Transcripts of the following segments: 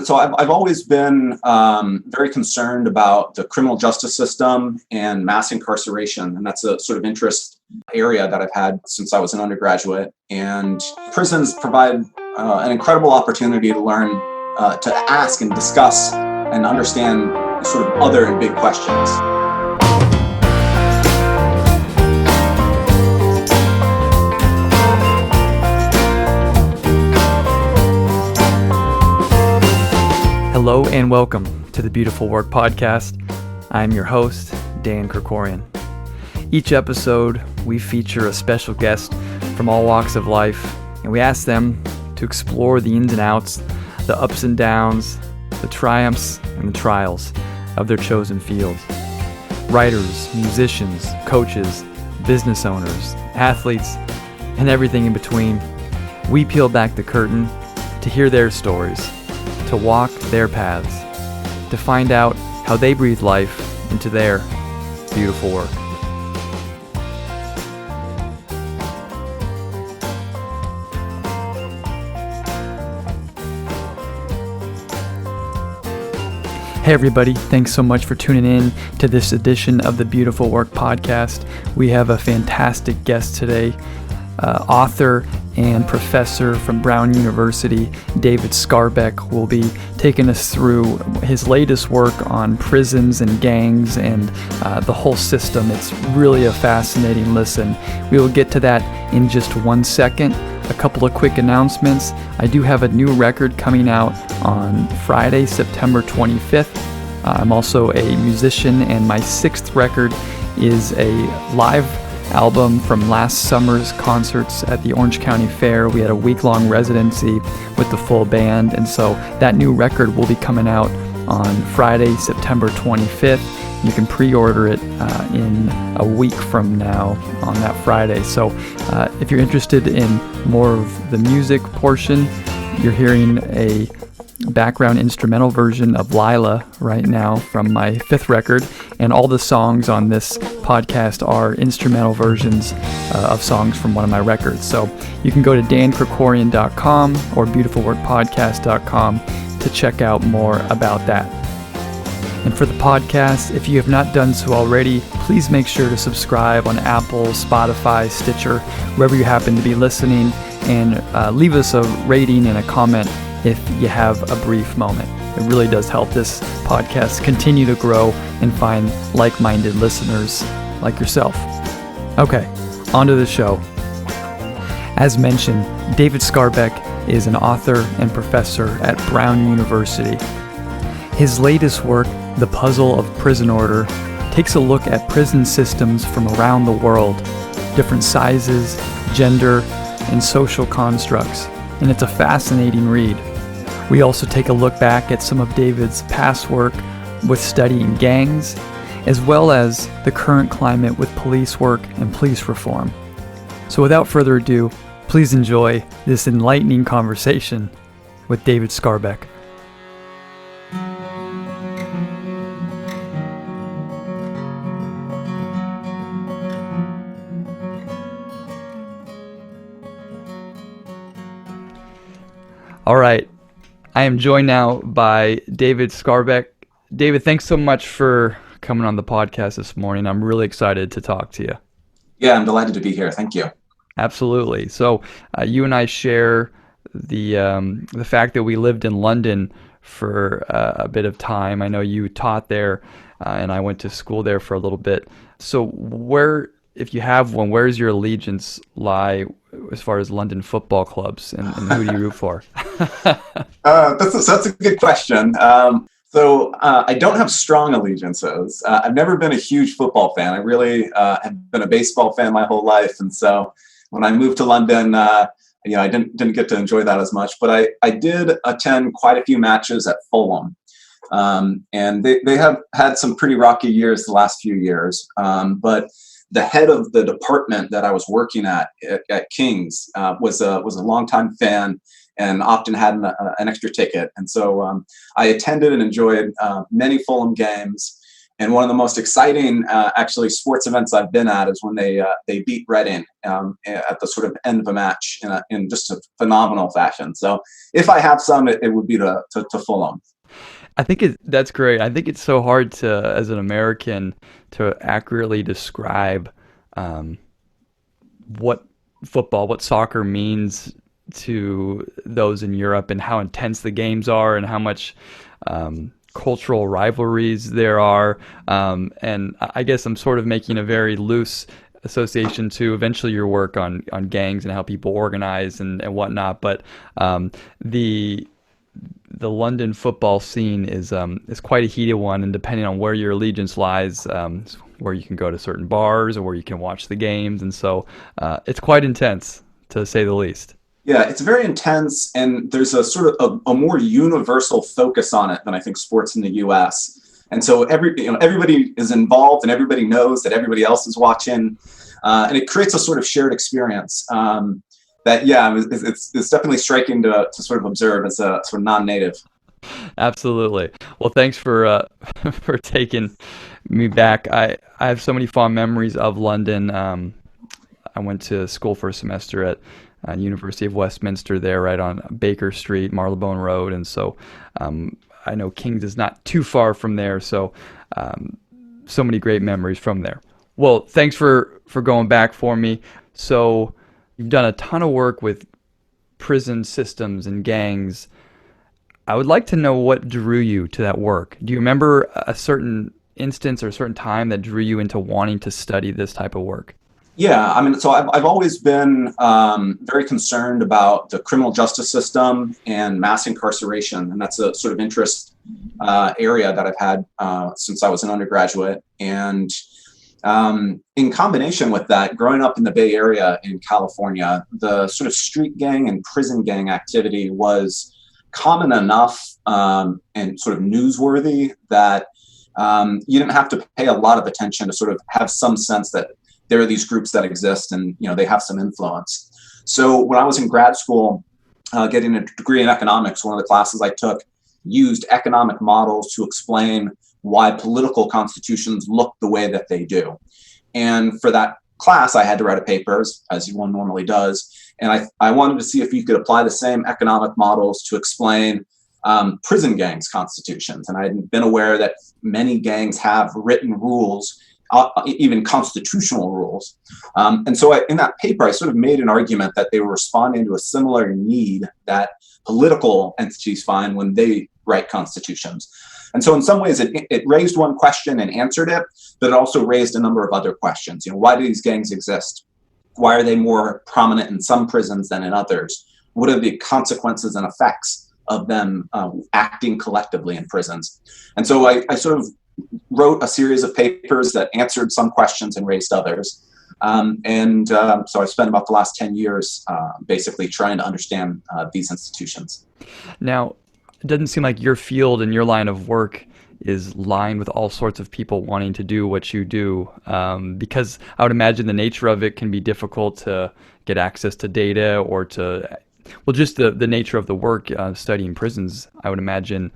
So I've always been very concerned about the criminal justice system and mass incarceration, and that's a sort of interest area that I've had since I was an undergraduate. And prisons provide an incredible opportunity to learn, to ask and discuss and understand sort of other and big questions. Hello and welcome to the Beautiful Work Podcast. I'm your host, Dan Krikorian. Each episode, we feature a special guest from all walks of life, and we ask them to explore the ins and outs, the ups and downs, the triumphs and the trials of their chosen fields. Writers, musicians, coaches, business owners, athletes, and everything in between. We peel back the curtain to hear their stories, to walk their paths, to find out how they breathe life into their beautiful work. Hey everybody, thanks so much for tuning in to this edition of the Beautiful Work Podcast. We have a fantastic guest today, author and professor from Brown University, David Skarbek, will be taking us through his latest work on prisons and gangs and the whole system. It's really a fascinating listen. We will get to that in just 1 second. A couple of quick announcements. I do have a new record coming out on Friday, September 25th. I'm also a musician, and my 6th record is a live album from last summer's concerts at the Orange County Fair. We had a week-long residency with the full band, and so that new record will be coming out on Friday, September 25th. You can pre-order it in a week from now on that Friday. So if you're interested in more of the music portion, you're hearing a background instrumental version of Lila right now from my 5th record, and all the songs on this podcast are instrumental versions of songs from one of my records. So you can go to dankrikorian.com or beautifulworkpodcast.com to check out more about that. And for the podcast, if you have not done so already, please make sure to subscribe on Apple, Spotify, Stitcher, wherever you happen to be listening, and leave us a rating and a comment if you have a brief moment. It really does help this podcast continue to grow and find like-minded listeners like yourself. Okay, on to the show. As mentioned, David Skarbek is an author and professor at Brown University. His latest work, The Puzzle of Prison Order, takes a look at prison systems from around the world, different sizes, gender, and social constructs, and it's a fascinating read. We also take a look back at some of David's past work with studying gangs, as well as the current climate with police work and police reform. So without further ado, please enjoy this enlightening conversation with David Skarbek. All right. I am joined now by David Skarbek. David, thanks so much for coming on the podcast this morning. I'm really excited to talk to you. Yeah, I'm delighted to be here. Thank you. Absolutely. So you and I share the fact that we lived in London for a bit of time. I know you taught there, and I went to school there for a little bit. So where, if you have one, where does your allegiance lie as far as London football clubs, and who do you root for? That's a good question. So I don't have strong allegiances. I've never been a huge football fan. I really have been a baseball fan my whole life, and so when I moved to London, I didn't get to enjoy that as much. But I did attend quite a few matches at Fulham, and they have had some pretty rocky years the last few years. But the head of the department that I was working at King's was a longtime fan and often had an extra ticket. And so I attended and enjoyed many Fulham games. And one of the most exciting, actually, sports events I've been at is when they beat Reading at the sort of end of a match in just a phenomenal fashion. So if I have some, it would be to Fulham. I think that's great. I think it's so hard to, as an American, to accurately describe what soccer means to those in Europe, and how intense the games are, and how much cultural rivalries there are. And I guess I'm sort of making a very loose association to eventually your work on gangs and how people organize and whatnot. But the London football scene is quite a heated one, and depending on where your allegiance lies, where you can go to certain bars or where you can watch the games, and so it's quite intense, to say the least. Yeah, it's very intense, and there's a sort of a more universal focus on it than I think sports in the U.S. And so everybody is involved, and everybody knows that everybody else is watching, and it creates a sort of shared experience that, it's definitely striking to sort of observe as a sort of non-native. Absolutely. Well, thanks for for taking me back. I have so many fond memories of London. I went to school for a semester at University of Westminster there, right on Baker Street, Marylebone Road, and so I know Kings is not too far from there, so so many great memories from there. Well, thanks for going back for me. So you've done a ton of work with prison systems and gangs. I would like to know what drew you to that work. Do you remember a certain instance or a certain time that drew you into wanting to study this type of work? Yeah, I mean, so I've always been very concerned about the criminal justice system and mass incarceration, and that's a sort of interest area that I've had since I was an undergraduate. And in combination with that, growing up in the Bay Area in California, the sort of street gang and prison gang activity was common enough and sort of newsworthy that you didn't have to pay a lot of attention to sort of have some sense that there are these groups that exist and, they have some influence. So when I was in grad school, getting a degree in economics, one of the classes I took used economic models to explain why political constitutions look the way that they do. And for that class, I had to write a paper, as one normally does. And I wanted to see if you could apply the same economic models to explain prison gangs' constitutions. And I had been aware that many gangs have written rules, even constitutional rules. And so in that paper, I sort of made an argument that they were responding to a similar need that political entities find when they write constitutions. And so in some ways, it raised one question and answered it, but it also raised a number of other questions. Why do these gangs exist? Why are they more prominent in some prisons than in others? What are the consequences and effects of them acting collectively in prisons? And so I sort of wrote a series of papers that answered some questions and raised others. So I spent about the last 10 years basically trying to understand these institutions. Now, it doesn't seem like your field and your line of work is lined with all sorts of people wanting to do what you do, because I would imagine the nature of it can be difficult to get access to data or just the nature of the work studying prisons, I would imagine,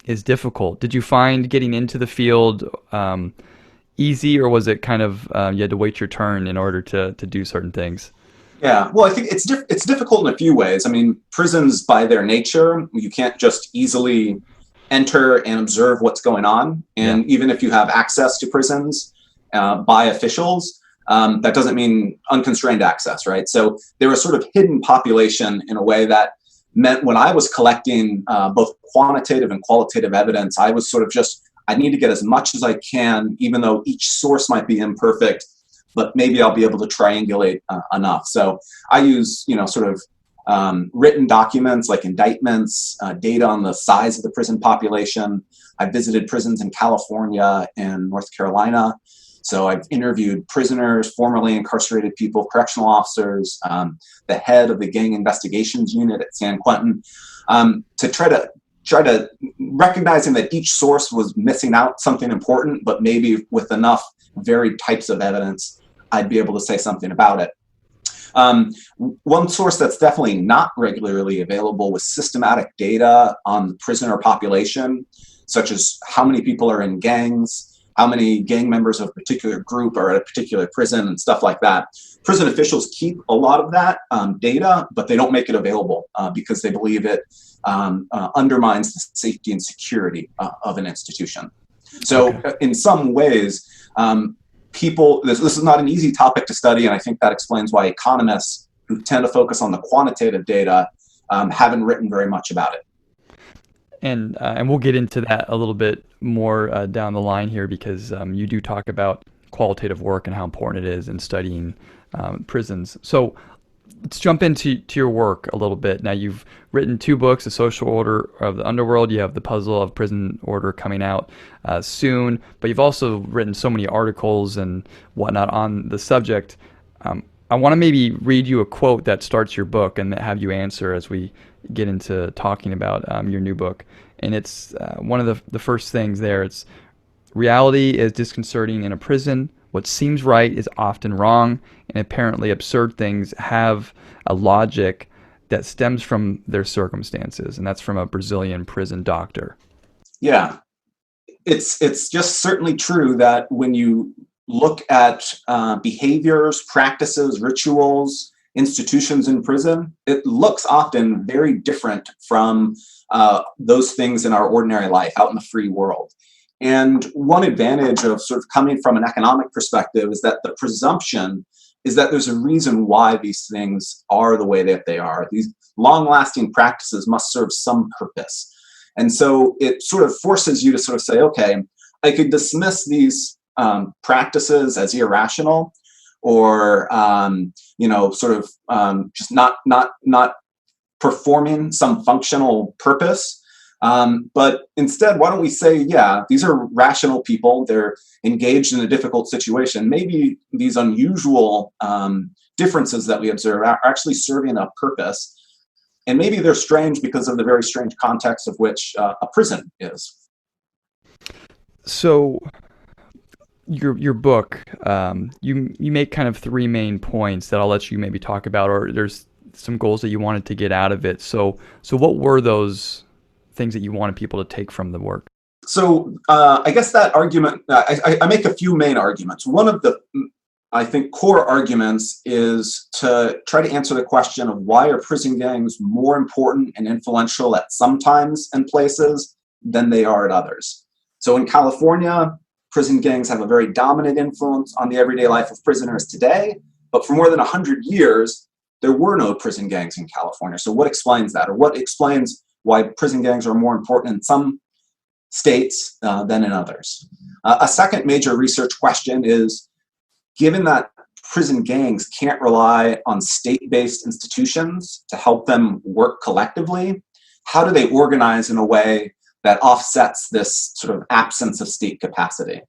is difficult. Did you find getting into the field easy, or was it kind of you had to wait your turn in order to do certain things? Yeah, well, I think it's difficult in a few ways. I mean, prisons by their nature, you can't just easily enter and observe what's going on. And even if you have access to prisons by officials, that doesn't mean unconstrained access, right? So they're a sort of hidden population in a way that meant when I was collecting both quantitative and qualitative evidence, I was sort of I need to get as much as I can, even though each source might be imperfect, but maybe I'll be able to triangulate enough. So I use, sort of written documents like indictments, data on the size of the prison population. I visited prisons in California and North Carolina. So I've interviewed prisoners, formerly incarcerated people, correctional officers, the head of the gang investigations unit at San Quentin, to try to recognizing that each source was missing out something important, but maybe with enough varied types of evidence, I'd be able to say something about it. One source that's definitely not regularly available was systematic data on the prisoner population, such as how many people are in gangs, how many gang members of a particular group are at a particular prison and stuff like that. Prison officials keep a lot of that data, but they don't make it available because they believe it undermines the safety and security of an institution. So in some ways, this is not an easy topic to study, and I think that explains why economists who tend to focus on the quantitative data haven't written very much about it. And we'll get into that a little bit more down the line here, because you do talk about qualitative work and how important it is in studying prisons. So let's jump into your work a little bit. Now, you've written 2 books, The Social Order of the Underworld. You have The Puzzle of Prison Order coming out soon, but you've also written so many articles and whatnot on the subject. I want to maybe read you a quote that starts your book and have you answer as we get into talking about your new book. And it's one of the first things there. It's, reality is disconcerting in a prison. What seems right is often wrong, and apparently absurd things have a logic that stems from their circumstances. And that's from a Brazilian prison doctor. Yeah, it's just certainly true that when you look at behaviors, practices, rituals, institutions in prison, it looks often very different from those things in our ordinary life out in the free world. And one advantage of sort of coming from an economic perspective is that the presumption is that there's a reason why these things are the way that they are. These long-lasting practices must serve some purpose. And so it sort of forces you to sort of say, okay, I could dismiss these practices as irrational, or just not performing some functional purpose. But instead, why don't we say, yeah, these are rational people. They're engaged in a difficult situation. Maybe these unusual differences that we observe are actually serving a purpose. And maybe they're strange because of the very strange context of which a prison is. So your book, you make kind of 3 main points that I'll let you maybe talk about, or there's some goals that you wanted to get out of it. So what were those things that you wanted people to take from the work? So I guess that argument, I make a few main arguments. One of the, I think, core arguments is to try to answer the question of why are prison gangs more important and influential at some times and places than they are at others. So in California, prison gangs have a very dominant influence on the everyday life of prisoners today, but for more than 100 years, there were no prison gangs in California. So what explains that, or what explains why prison gangs are more important in some states than in others? A second major research question is, given that prison gangs can't rely on state-based institutions to help them work collectively, how do they organize in a way that offsets this sort of absence of state capacity?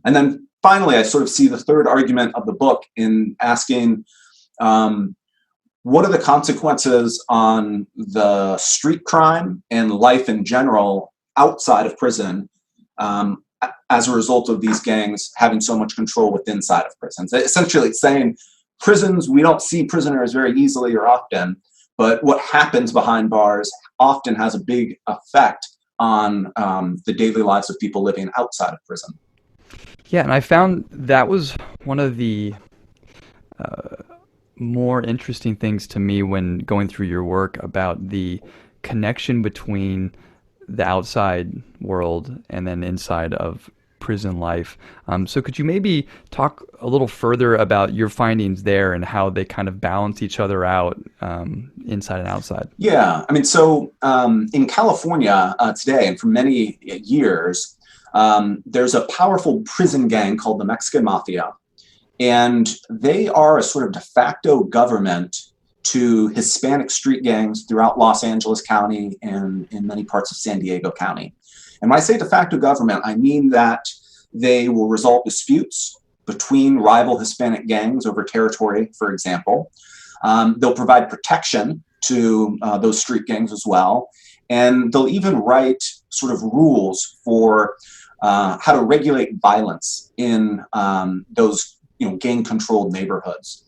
And then finally, I sort of see the third argument of the book in asking, what are the consequences on the street crime and life in general outside of prison as a result of these gangs having so much control within inside of prisons? Essentially, it's saying prisons, we don't see prisoners very easily or often, but what happens behind bars often has a big effect on the daily lives of people living outside of prison. Yeah, and I found that was one of the more interesting things to me when going through your work about the connection between the outside world and then inside of prison life. So could you maybe talk a little further about your findings there and how they kind of balance each other out inside and outside? Yeah, I mean, so in California today, and for many years, there's a powerful prison gang called the Mexican Mafia. And they are a sort of de facto government to Hispanic street gangs throughout Los Angeles County and in many parts of San Diego County. And when I say de facto government, I mean that they will resolve disputes between rival Hispanic gangs over territory, for example. They'll provide protection to those street gangs as well. And they'll even write sort of rules for how to regulate violence in those gang-controlled neighborhoods.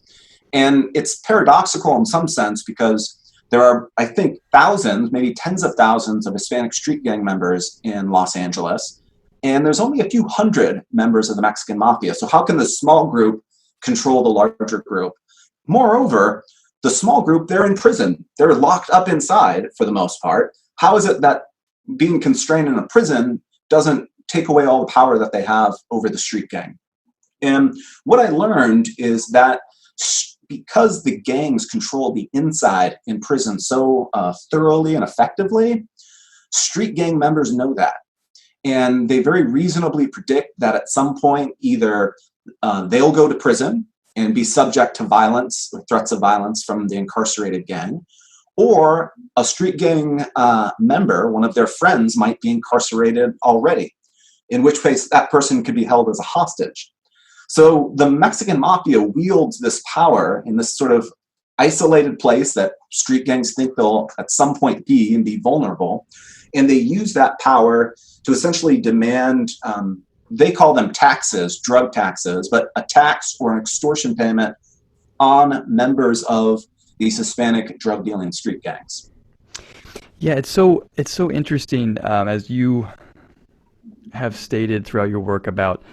And it's paradoxical in some sense because there are, I think, thousands, maybe tens of thousands of Hispanic street gang members in Los Angeles, And there's only a few hundred members of the Mexican mafia. So how can this small group control the larger group? Moreover, the small group, they're in prison. They're locked up inside for the most part. How is it that being constrained in a prison doesn't take away all the power that they have over the street gang? And what I learned is that because the gangs control the inside in prison so thoroughly and effectively, street gang members know that. And they very reasonably predict that at some point, either they'll go to prison and be subject to violence or threats of violence from the incarcerated gang, or a street gang member, one of their friends, might be incarcerated already, in which case that person could be held as a hostage. So the Mexican mafia wields this power in this sort of isolated place that street gangs think they'll at some point be and be vulnerable. And they use that power to essentially demand, they call them taxes, drug taxes, but a tax or an extortion payment on members of these Hispanic drug dealing street gangs. Yeah, it's so interesting, as you have stated throughout your work, about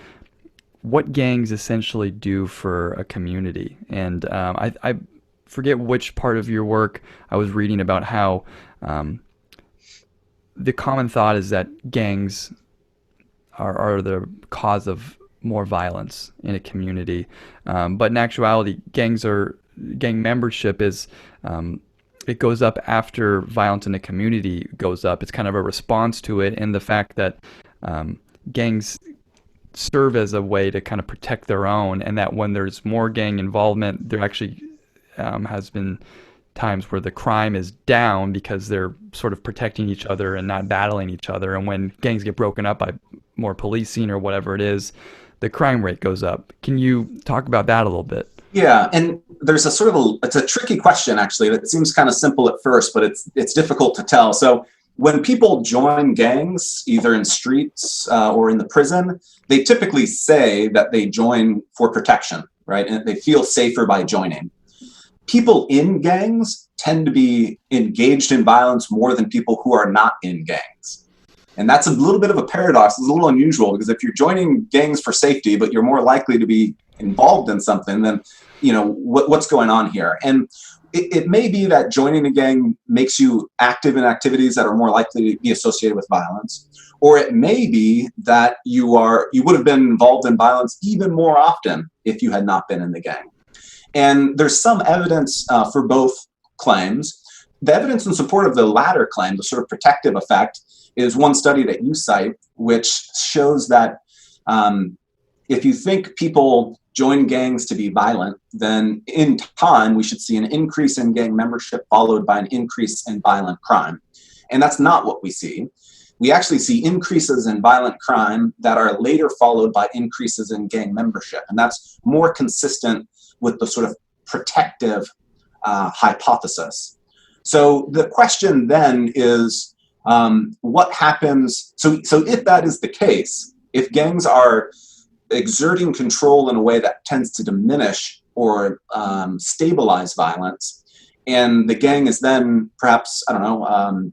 what gangs essentially do for a community. And I forget which part of your work I was reading about how the common thought is that gangs are the cause of more violence in a community. But in actuality, gang membership is, it goes up after violence in a community goes up. It's kind of a response to it, and the fact that gangs serve as a way to kind of protect their own, and that when there's more gang involvement, there actually has been times where the crime is down because they're sort of protecting each other and not battling each other. And when gangs get broken up by more policing or whatever it is, the crime rate goes up. Can you talk about that a little bit? Yeah, and there's a sort of it's a tricky question actually that seems kind of simple at first, but it's difficult to tell. So when people join gangs, either in streets or in the prison, they typically say that they join for protection, right? And they feel safer by joining. People in gangs tend to be engaged in violence more than people who are not in gangs. And that's a little bit of a paradox. It's a little unusual because if you're joining gangs for safety, but you're more likely to be involved in something, then, you know, what's going on here? And it may be that joining a gang makes you active in activities that are more likely to be associated with violence. Or it may be that you would have been involved in violence even more often if you had not been in the gang. And there's some evidence for both claims. The evidence in support of the latter claim, the sort of protective effect, is one study that you cite, which shows that if you think people join gangs to be violent, then in time we should see an increase in gang membership followed by an increase in violent crime. And that's not what we see. We actually see increases in violent crime that are later followed by increases in gang membership. And that's more consistent with the sort of protective hypothesis. So the question then is, what happens? So if that is the case, if gangs are exerting control in a way that tends to diminish or stabilize violence, and the gang is then perhaps, I don't know,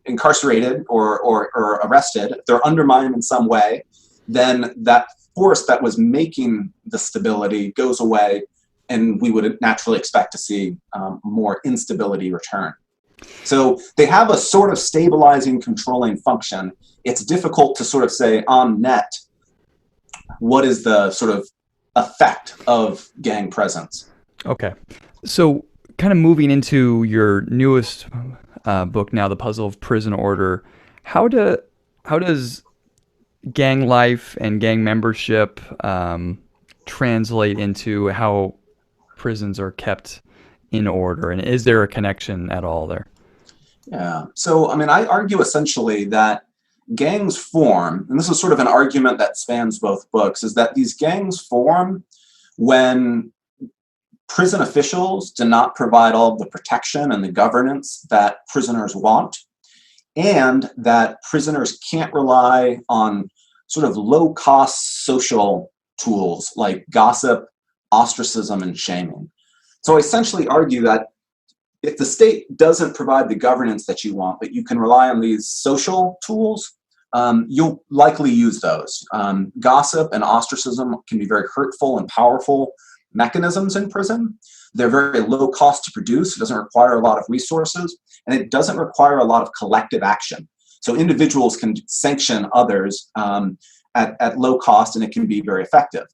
incarcerated or arrested, if they're undermined in some way, then that force that was making the stability goes away, and we would naturally expect to see more instability return. So they have a sort of stabilizing, controlling function. It's difficult to sort of say on net, what is the sort of effect of gang presence? Okay. So kind of moving into your newest book now, The Puzzle of Prison Order, how does gang life and gang membership translate into how prisons are kept in order? And is there a connection at all there? Yeah. So, I mean, I argue essentially that gangs form, and this is sort of an argument that spans both books, is that these gangs form when prison officials do not provide all of the protection and the governance that prisoners want, and that prisoners can't rely on sort of low-cost social tools like gossip, ostracism, and shaming. So I essentially argue that if the state doesn't provide the governance that you want, but you can rely on these social tools, you'll likely use those. Gossip and ostracism can be very hurtful and powerful mechanisms in prison. They're very low cost to produce. It doesn't require a lot of resources, and it doesn't require a lot of collective action. So individuals can sanction others at low cost, and it can be very effective.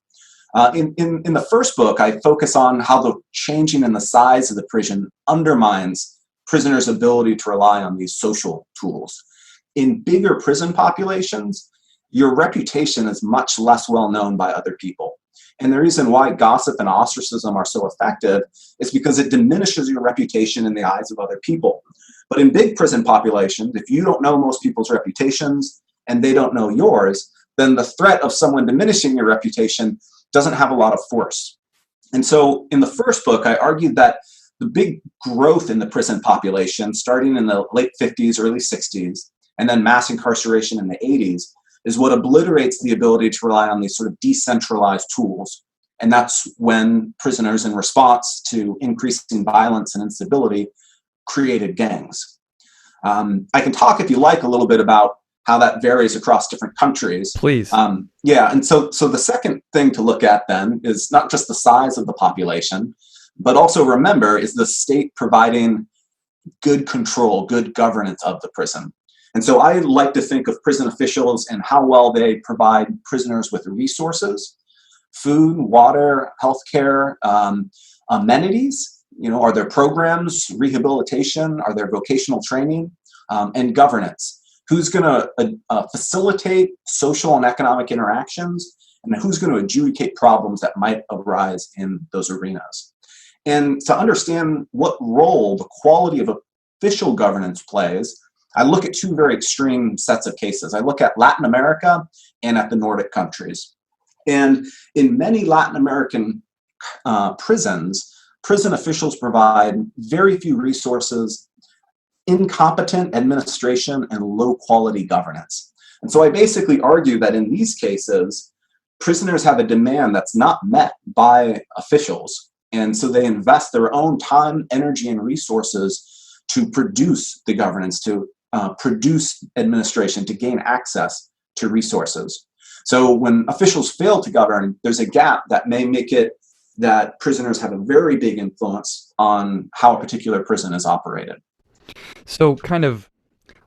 In the first book, I focus on how the changing in the size of the prison undermines prisoners' ability to rely on these social tools. In bigger prison populations, your reputation is much less well known by other people. And the reason why gossip and ostracism are so effective is because it diminishes your reputation in the eyes of other people. But in big prison populations, if you don't know most people's reputations and they don't know yours, then the threat of someone diminishing your reputation doesn't have a lot of force. And so in the first book, I argued that the big growth in the prison population, starting in the late 50s, early 60s, and then mass incarceration in the 80s, is what obliterates the ability to rely on these sort of decentralized tools. And that's when prisoners, in response to increasing violence and instability, created gangs. I can talk, if you like, a little bit about how that varies across different countries. Please. Yeah, and so the second thing to look at then is not just the size of the population, but also remember, is the state providing good control, good governance of the prison. And so I like to think of prison officials and how well they provide prisoners with resources, food, water, healthcare, amenities. Are there programs, rehabilitation? Are there vocational training, and governance? Who's going to facilitate social and economic interactions, and who's going to adjudicate problems that might arise in those arenas? And to understand what role the quality of official governance plays, I look at two very extreme sets of cases. I look at Latin America and at the Nordic countries. And in many Latin American prisons, prison officials provide very few resources, incompetent administration, and low quality governance. And so I basically argue that in these cases, prisoners have a demand that's not met by officials. And so they invest their own time, energy, and resources to produce the governance, to produce administration, to gain access to resources. So when officials fail to govern, there's a gap that may make it that prisoners have a very big influence on how a particular prison is operated. So kind of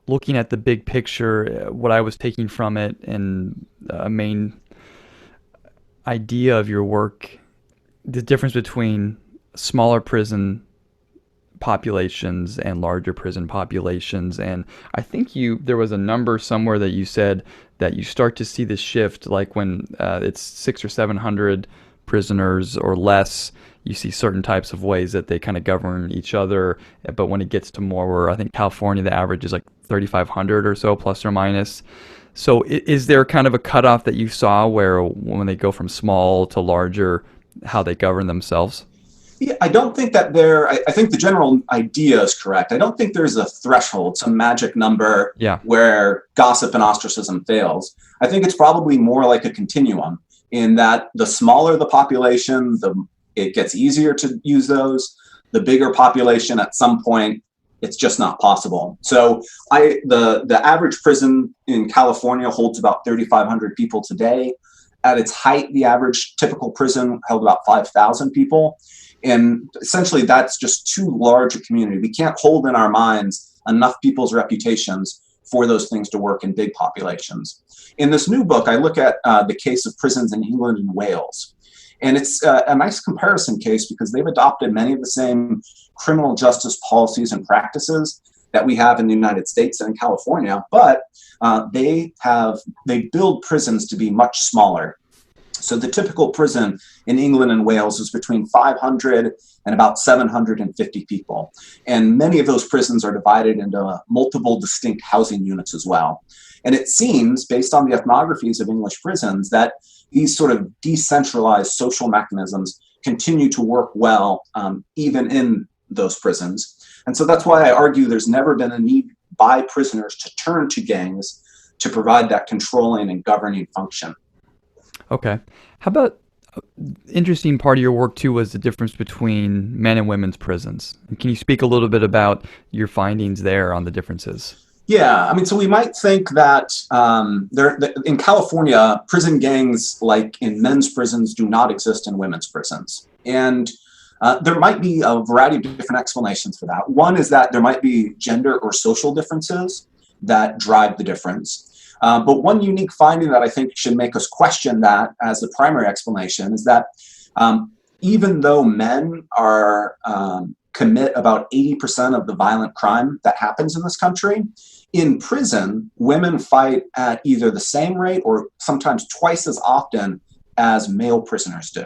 looking at the big picture, what I was taking from it, and a main idea of your work, the difference between smaller prison populations and larger prison populations. And I think there was a number somewhere that you said that you start to see this shift, like when it's 600 or 700 prisoners or less, you see certain types of ways that they kind of govern each other. But when it gets to more, where I think California, the average is like 3,500 or so, plus or minus. So is there kind of a cutoff that you saw where when they go from small to larger, how they govern themselves? Yeah, I don't think that I think the general idea is correct. I don't think there's a threshold, some magic number where gossip and ostracism fails. I think it's probably more like a continuum, in that the smaller the population, it gets easier to use those. The bigger population, at some point, it's just not possible. So the average prison in California holds about 3,500 people today. At its height, the average typical prison held about 5,000 people. And essentially, that's just too large a community. We can't hold in our minds enough people's reputations for those things to work in big populations. In this new book, I look at the case of prisons in England and Wales. And it's a nice comparison case because they've adopted many of the same criminal justice policies and practices that we have in the United States and in California, but they build prisons to be much smaller. So the typical prison in England and Wales is between 500 and about 750 people. And many of those prisons are divided into multiple distinct housing units as well. And it seems, based on the ethnographies of English prisons, that these sort of decentralized social mechanisms continue to work well even in those prisons. And so that's why I argue there's never been a need by prisoners to turn to gangs to provide that controlling and governing function. Okay. How about, interesting part of your work too was the difference between men and women's prisons. Can you speak a little bit about your findings there on the differences? Yeah, I mean, so we might think that in California, prison gangs, like in men's prisons, do not exist in women's prisons. And there might be a variety of different explanations for that. One is that there might be gender or social differences that drive the difference. But one unique finding that I think should make us question that as the primary explanation is that even though men are commit about 80% of the violent crime that happens in this country, in prison, women fight at either the same rate or sometimes twice as often as male prisoners do.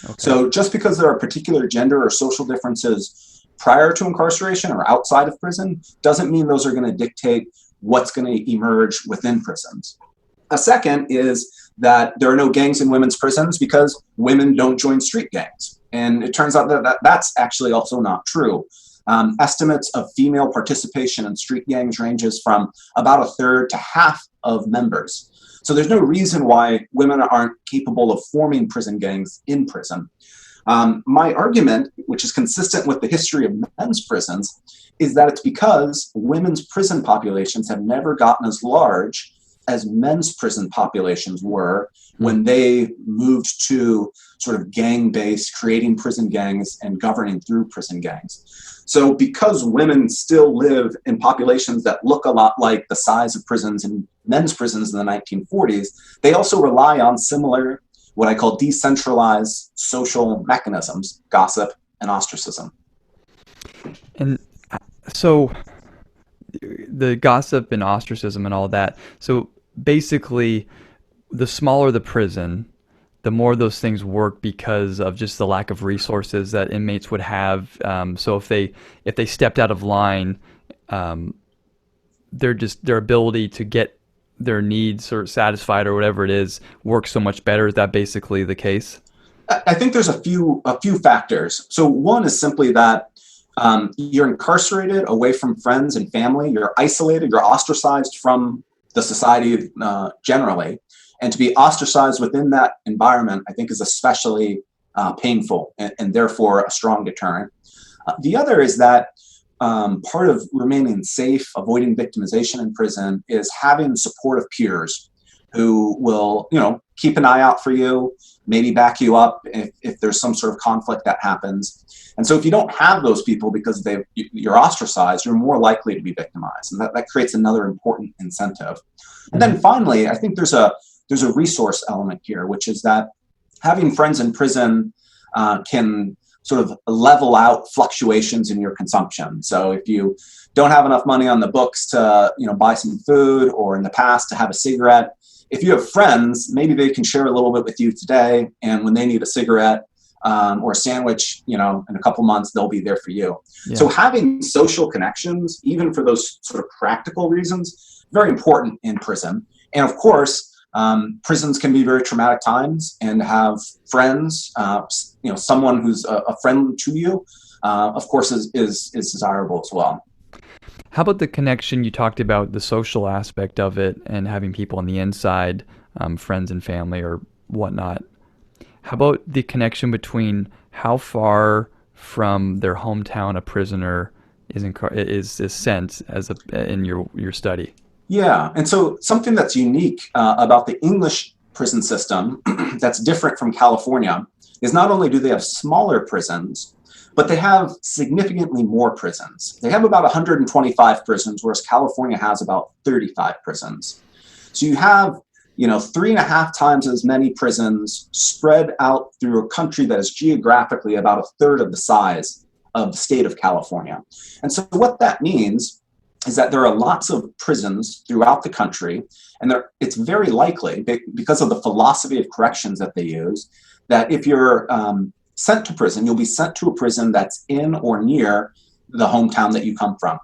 Okay. So just because there are particular gender or social differences prior to incarceration or outside of prison doesn't mean those are going to dictate what's going to emerge within prisons. A second is that there are no gangs in women's prisons because women don't join street gangs. And it turns out that that's actually also not true. Estimates of female participation in street gangs ranges from about a third to half of members. So there's no reason why women aren't capable of forming prison gangs in prison. My argument, which is consistent with the history of men's prisons, is that it's because women's prison populations have never gotten as large as men's prison populations were when they moved to sort of gang-based, creating prison gangs and governing through prison gangs. So because women still live in populations that look a lot like the size of prisons in men's prisons in the 1940s, they also rely on similar, what I call decentralized social mechanisms, gossip and ostracism. And so the gossip and ostracism and all that. So basically, the smaller the prison, the more those things work because of just the lack of resources that inmates would have. So if they stepped out of line, their ability to get their needs or satisfied or whatever it is works so much better. Is that basically the case? I think there's a few factors. So one is simply that you're incarcerated away from friends and family. You're isolated. You're ostracized from the society generally. And to be ostracized within that environment, I think, is especially painful and therefore a strong deterrent. The other is that part of remaining safe, avoiding victimization in prison, is having supportive peers who will, keep an eye out for you, maybe back you up if there's some sort of conflict that happens. And so if you don't have those people because you're ostracized, you're more likely to be victimized. And that creates another important incentive. And then finally, I think there's a resource element here, which is that having friends in prison can sort of level out fluctuations in your consumption. So if you don't have enough money on the books to, buy some food, or in the past to have a cigarette, if you have friends, maybe they can share a little bit with you today. And when they need a cigarette or a sandwich, in a couple months, they'll be there for you. Yeah. So having social connections, even for those sort of practical reasons, very important in prison. And of course, prisons can be very traumatic times, and have friends, someone who's a friend to you, of course, is desirable as well. How about the connection? You talked about the social aspect of it and having people on the inside, friends and family or whatnot. How about the connection between how far from their hometown a prisoner is sent in your study? Yeah, and so something that's unique about the English prison system that's different from California is not only do they have smaller prisons, but they have significantly more prisons. They have about 125 prisons, whereas California has about 35 prisons. So you have, 3.5 times as many prisons spread out through a country that is geographically about a third of the size of the state of California. And so what that means is that there are lots of prisons throughout the country, and it's very likely, because of the philosophy of corrections that they use, that if you're sent to prison, you'll be sent to a prison that's in or near the hometown that you come from.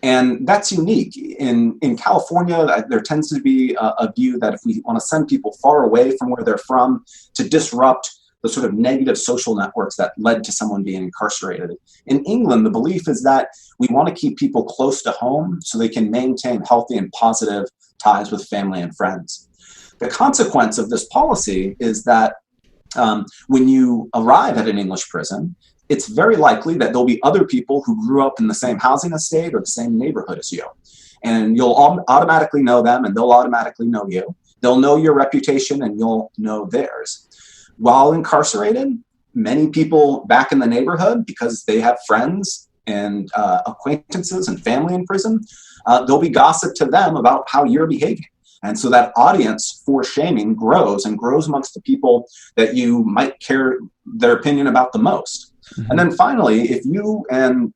And that's unique. In California, there tends to be a view that if we want to send people far away from where they're from to disrupt the sort of negative social networks that led to someone being incarcerated. In England, the belief is that we want to keep people close to home so they can maintain healthy and positive ties with family and friends. The consequence of this policy is that when you arrive at an English prison, it's very likely that there'll be other people who grew up in the same housing estate or the same neighborhood as you. and you'll automatically know them, and they'll automatically know you. They'll know your reputation, and you'll know theirs. While incarcerated, many people back in the neighborhood, because they have friends and acquaintances and family in prison, there'll be gossip to them about how you're behaving. And so that audience for shaming grows and grows amongst the people that you might care their opinion about the most. Mm-hmm. And then finally, if you and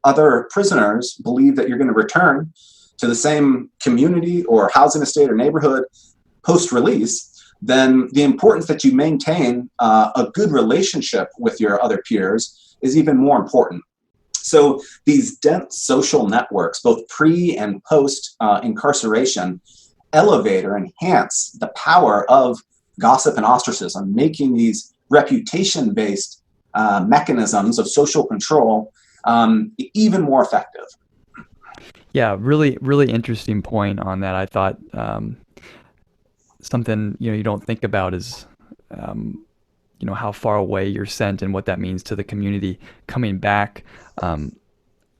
other prisoners believe that you're going to return to the same community or housing estate or neighborhood post-release, then the importance that you maintain a good relationship with your other peers is even more important. So these dense social networks, both pre and post incarceration, elevate or enhance the power of gossip and ostracism, making these reputation-based mechanisms of social control even more effective. Yeah, really, really interesting point on that. I thought something you don't think about is how far away you're sent and what that means to the community coming back. I'm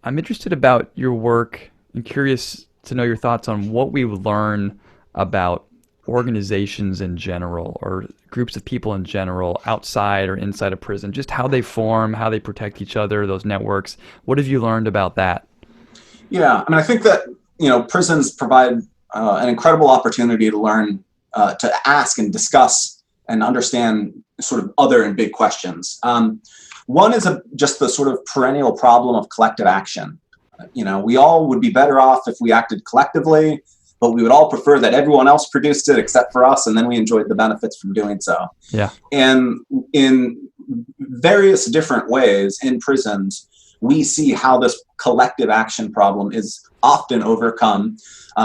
interested about your work and curious to know your thoughts on what we learn about organizations in general, or groups of people in general, outside or inside of prison, just how they form, how they protect each other, those networks. What have you learned about that? Yeah, I think that, prisons provide an incredible opportunity to learn, to ask and discuss and understand sort of other and big questions. One is just the sort of perennial problem of collective action. We all would be better off if we acted collectively, but we would all prefer that everyone else produced it except for us, and then we enjoyed the benefits from doing so. Yeah. And in various different ways in prisons, we see how this collective action problem is often overcome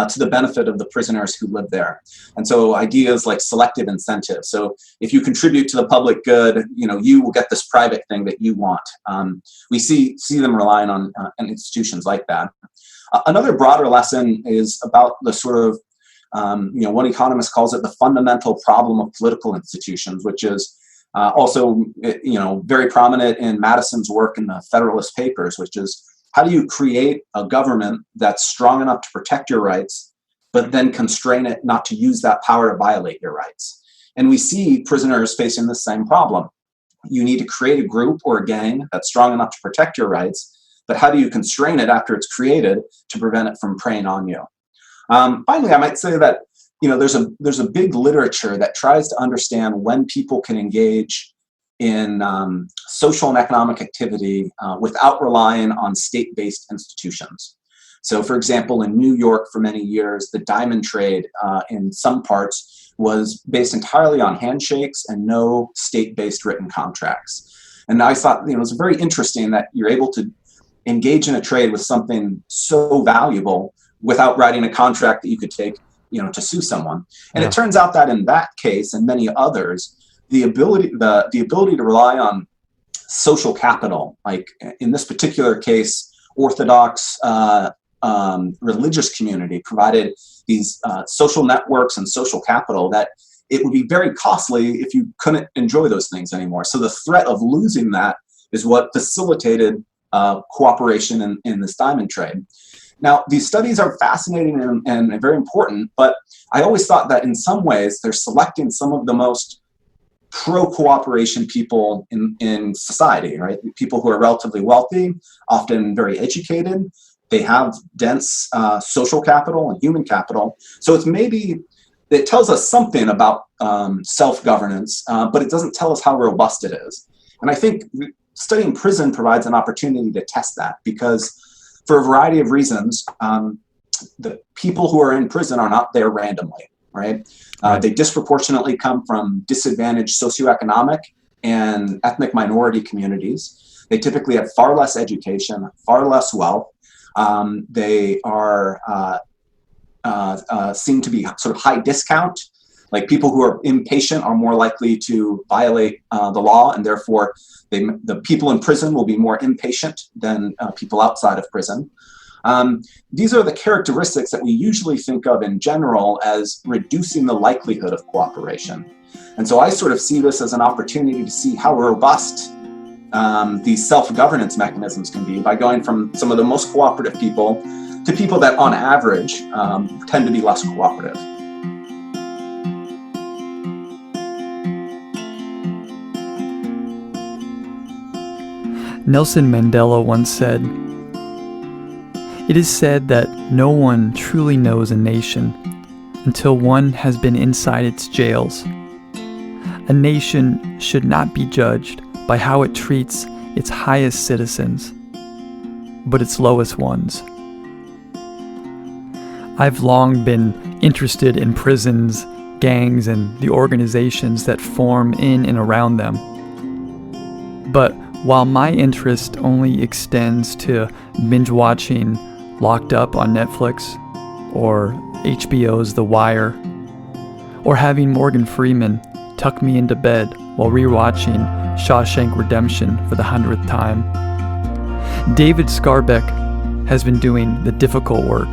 to the benefit of the prisoners who live there. And so ideas like selective incentives. So if you contribute to the public good, you will get this private thing that you want. We see them relying on institutions like that. Another broader lesson is about the sort of, one economist calls it the fundamental problem of political institutions, which is also, very prominent in Madison's work in the Federalist Papers, which is how do you create a government that's strong enough to protect your rights, but then constrain it not to use that power to violate your rights? And we see prisoners facing the same problem. You need to create a group or a gang that's strong enough to protect your rights, but how do you constrain it after it's created to prevent it from preying on you? Finally, I might say that there's a big literature that tries to understand when people can engage in social and economic activity without relying on state-based institutions. So, for example, in New York for many years, the diamond trade in some parts was based entirely on handshakes and no state-based written contracts. And I thought it was very interesting that you're able to engage in a trade with something so valuable without writing a contract that you could take to sue someone. And It turns out that in that case and many others, the ability to rely on social capital, like in this particular case, Orthodox religious community provided these social networks and social capital that it would be very costly if you couldn't enjoy those things anymore. So the threat of losing that is what facilitated cooperation in this diamond trade. Now, these studies are fascinating and very important, but I always thought that in some ways they're selecting some of the most pro-cooperation people in society, right? People who are relatively wealthy, often very educated. They have dense social capital and human capital. So it tells us something about self-governance, but it doesn't tell us how robust it is. And I think studying prison provides an opportunity to test that, because for a variety of reasons, the people who are in prison are not there randomly, right? They disproportionately come from disadvantaged socioeconomic and ethnic minority communities. They typically have far less education, far less wealth. They are seem to be sort of high discount. Like people who are impatient are more likely to violate the law, and therefore the people in prison will be more impatient than people outside of prison. These are the characteristics that we usually think of in general as reducing the likelihood of cooperation. And so I sort of see this as an opportunity to see how robust these self-governance mechanisms can be by going from some of the most cooperative people to people that on average tend to be less cooperative. Nelson Mandela once said, "It is said that no one truly knows a nation until one has been inside its jails. A nation should not be judged by how it treats its highest citizens, but its lowest ones." I've long been interested in prisons, gangs, and the organizations that form in and around them. But while my interest only extends to binge-watching Locked Up on Netflix, or HBO's The Wire, or having Morgan Freeman tuck me into bed while rewatching Shawshank Redemption for the 100th time, David Skarbek has been doing the difficult work,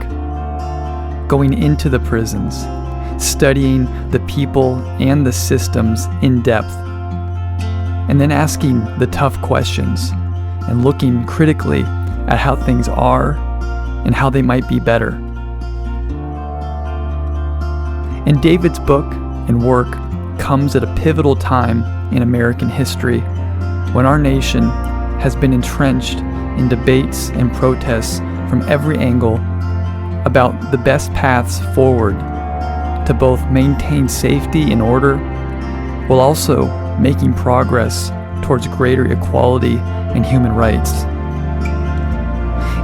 going into the prisons, studying the people and the systems in depth, and then asking the tough questions and looking critically at how things are and how they might be better. And David's book and work comes at a pivotal time in American history when our nation has been entrenched in debates and protests from every angle about the best paths forward to both maintain safety and order while also making progress towards greater equality and human rights.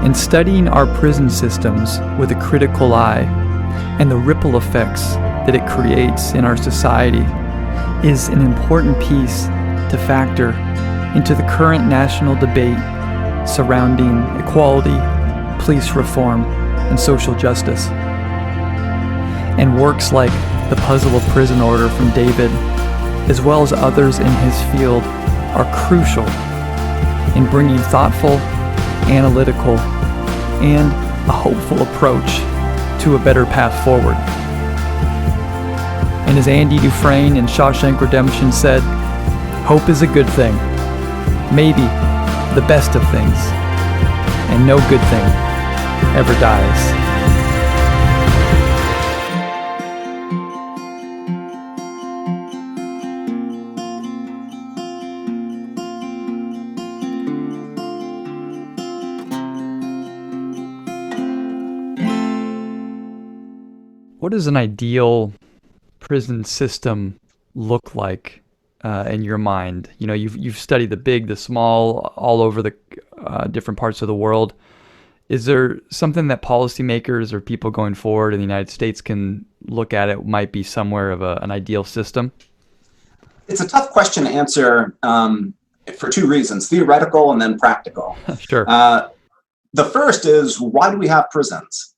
And studying our prison systems with a critical eye and the ripple effects that it creates in our society is an important piece to factor into the current national debate surrounding equality, police reform, and social justice. And works like The Puzzle of Prison Order from David, as well as others in his field, are crucial in bringing thoughtful, analytical, and a hopeful approach to a better path forward. And as Andy Dufresne in Shawshank Redemption said, hope is a good thing, maybe the best of things, and no good thing ever dies. What does an ideal prison system look like in your mind? You know, you've studied the big, the small, all over the different parts of the world. Is there something that policymakers or people going forward in the United States can look at it might be somewhere of an ideal system? It's a tough question to answer for two reasons, theoretical and then practical. Sure. The first is, why do we have prisons?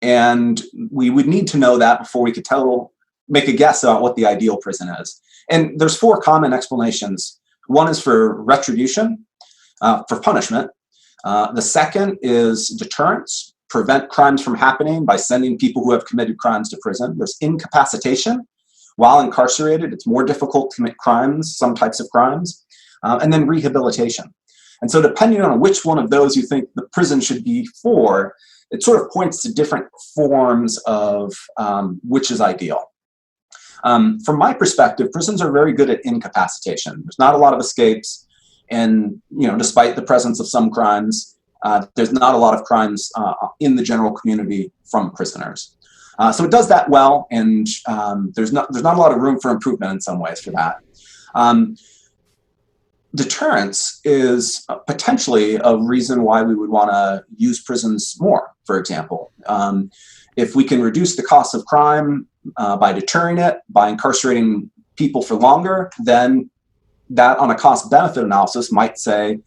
And we would need to know that before we could make a guess about what the ideal prison is. And there's four common explanations. One is for retribution, for punishment. The second is deterrence, prevent crimes from happening by sending people who have committed crimes to prison. There's incapacitation. While incarcerated, it's more difficult to commit crimes, some types of crimes. And then rehabilitation. And so depending on which one of those you think the prison should be for, it sort of points to different forms of which is ideal. From my perspective, prisons are very good at incapacitation. There's not a lot of escapes. And, despite the presence of some crimes, there's not a lot of crimes in the general community from prisoners. So it does that well, and there's not a lot of room for improvement in some ways for that. Deterrence is potentially a reason why we would want to use prisons more, for example. If we can reduce the cost of crime by deterring it, by incarcerating people for longer, then that on a cost-benefit analysis might say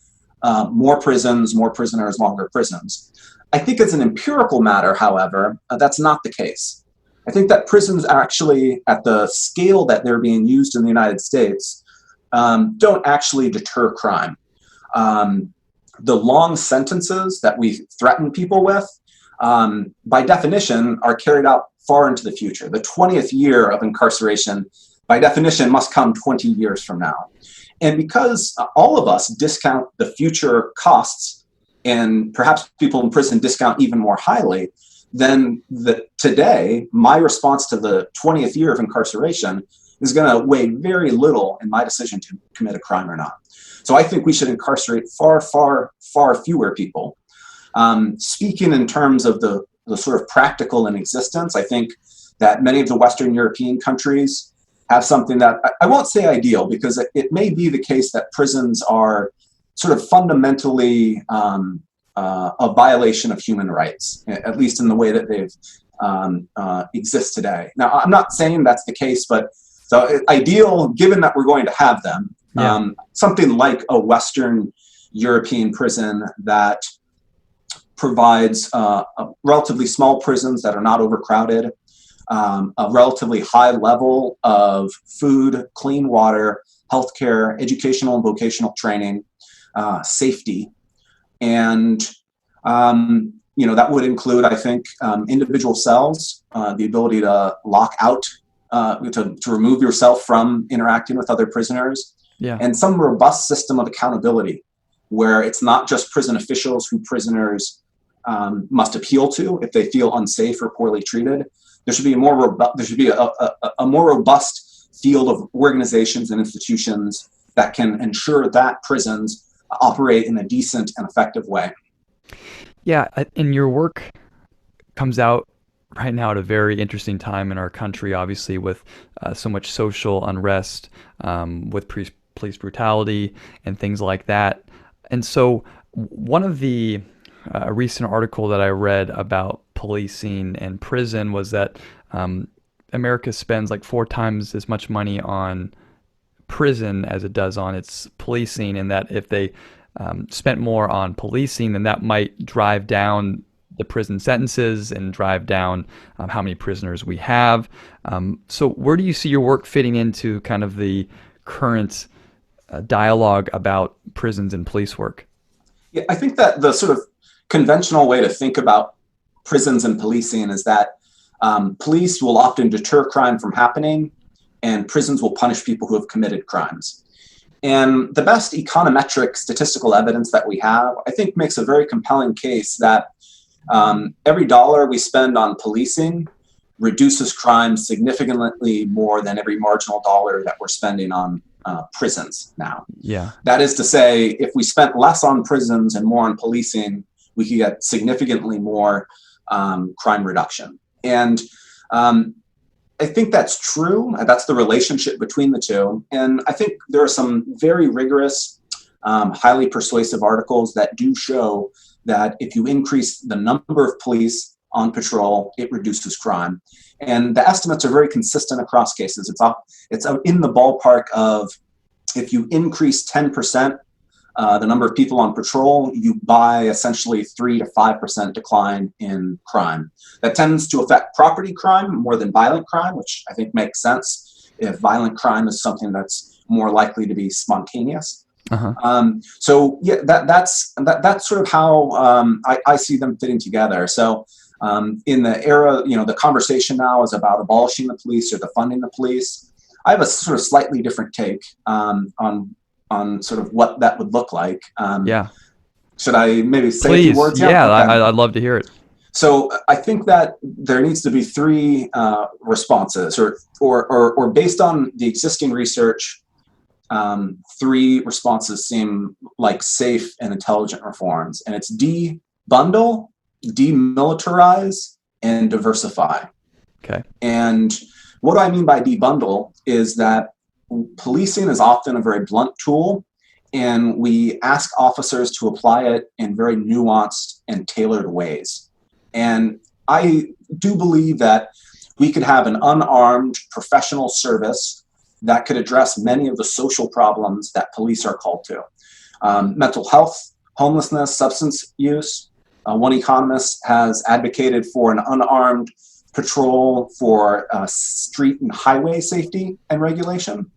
more prisons, more prisoners, longer prisons. I think as an empirical matter, however, that's not the case. I think that prisons actually, at the scale that they're being used in the United States, don't actually deter crime. The long sentences that we threaten people with, by definition, are carried out far into the future. The 20th year of incarceration, by definition, must come 20 years from now. And because all of us discount the future costs and perhaps people in prison discount even more highly, then today, my response to the 20th year of incarceration is going to weigh very little in my decision to commit a crime or not. So I think we should incarcerate far, far, far fewer people. Speaking in terms of the sort of practical in existence, I think that many of the Western European countries have something that I won't say ideal, because it may be the case that prisons are sort of fundamentally a violation of human rights, at least in the way that they've exist today. Now, I'm not saying that's the case, but so ideal, given that we're going to have them, something like a Western European prison that provides relatively small prisons that are not overcrowded, a relatively high level of food, clean water, healthcare, educational and vocational training, safety, and that would include, I think, individual cells, the ability to lock out, to remove yourself from interacting with other prisoners, and some robust system of accountability, where it's not just prison officials who prisoners must appeal to if they feel unsafe or poorly treated. There should be a more robust field of organizations and institutions that can ensure that prisons operate in a decent and effective way. Yeah, and your work comes out right now at a very interesting time in our country, obviously, with so much social unrest, with police brutality and things like that. And so one of the a recent article that I read about policing and prison was that America spends like 4 times as much money on prison as it does on its policing, and that if they spent more on policing, then that might drive down the prison sentences and drive down how many prisoners we have. So where do you see your work fitting into kind of the current dialogue about prisons and police work? Yeah, I think that the sort of conventional way to think about prisons and policing is that police will often deter crime from happening, and prisons will punish people who have committed crimes. And the best econometric statistical evidence that we have, I think, makes a very compelling case that every dollar we spend on policing reduces crime significantly more than every marginal dollar that we're spending on prisons now. Yeah. That is to say, if we spent less on prisons and more on policing, we could get significantly more crime reduction. And I think that's true. That's the relationship between the two. And I think there are some very rigorous, highly persuasive articles that do show that if you increase the number of police on patrol, it reduces crime. And the estimates are very consistent across cases. It's out in the ballpark of, if you increase 10% the number of people on patrol, you buy essentially 3 to 5% decline in crime. That tends to affect property crime more than violent crime, which I think makes sense if violent crime is something that's more likely to be spontaneous. So yeah, that's sort of how I see them fitting together. So in the era, the conversation now is about abolishing the police or defunding the police. I have a sort of slightly different take on sort of what that would look like. Should I maybe say a few words? Yeah, okay. I'd love to hear it. So I think that there needs to be 3 responses, or based on the existing research, 3 responses seem like safe and intelligent reforms. And it's debundle, demilitarize, and diversify. Okay. And what do I mean by debundle is that policing is often a very blunt tool, and we ask officers to apply it in very nuanced and tailored ways. And I do believe that we could have an unarmed professional service that could address many of the social problems that police are called to. Mental health, homelessness, substance use. One economist has advocated for an unarmed patrol for street and highway safety and regulation.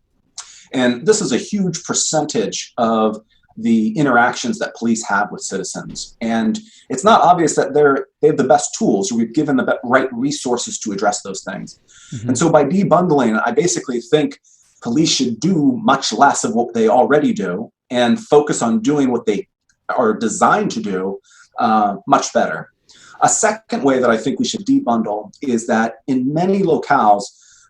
And this is a huge percentage of the interactions that police have with citizens. And it's not obvious that they have the best tools, or we've given the right resources to address those things. And so by debundling, I basically think police should do much less of what they already do and focus on doing what they are designed to do much better. A second way that I think we should debundle is that in many locales,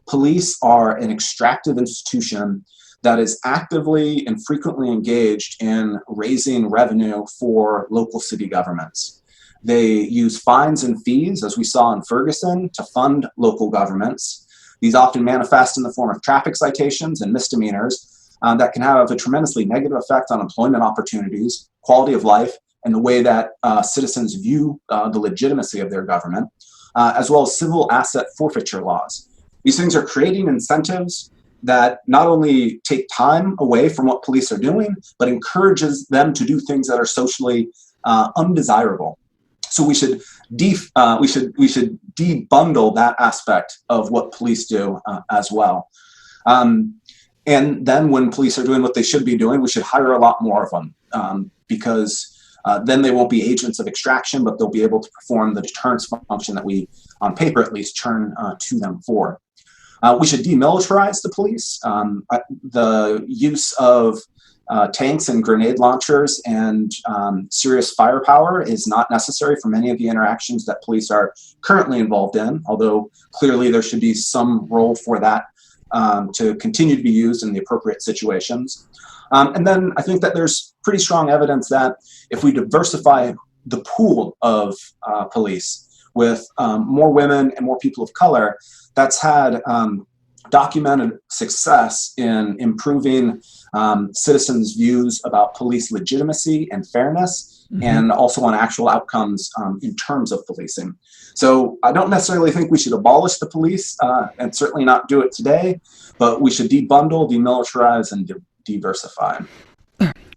police are an extractive institution that is actively and frequently engaged in raising revenue for local city governments. They use fines and fees, as we saw in Ferguson, to fund local governments. These often manifest in the form of traffic citations and misdemeanors that can have a tremendously negative effect on employment opportunities, quality of life, and the way that citizens view the legitimacy of their government, as well as civil asset forfeiture laws. These things are creating incentives that not only take time away from what police are doing, but encourages them to do things that are socially undesirable. So we should debundle that aspect of what police do as well. And then when police are doing what they should be doing, we should hire a lot more of them because then they won't be agents of extraction, but they'll be able to perform the deterrence function that we, on paper at least, turn to them for. We should demilitarize the police. The use of tanks and grenade launchers and serious firepower is not necessary for many of the interactions that police are currently involved in, although clearly there should be some role for that to continue to be used in the appropriate situations. And then I think that there's pretty strong evidence that if we diversify the pool of police with more women and more people of color, that's had documented success in improving citizens' views about police legitimacy and fairness, and also on actual outcomes in terms of policing. So I don't necessarily think we should abolish the police, and certainly not do it today, but we should debundle, demilitarize, and diversify.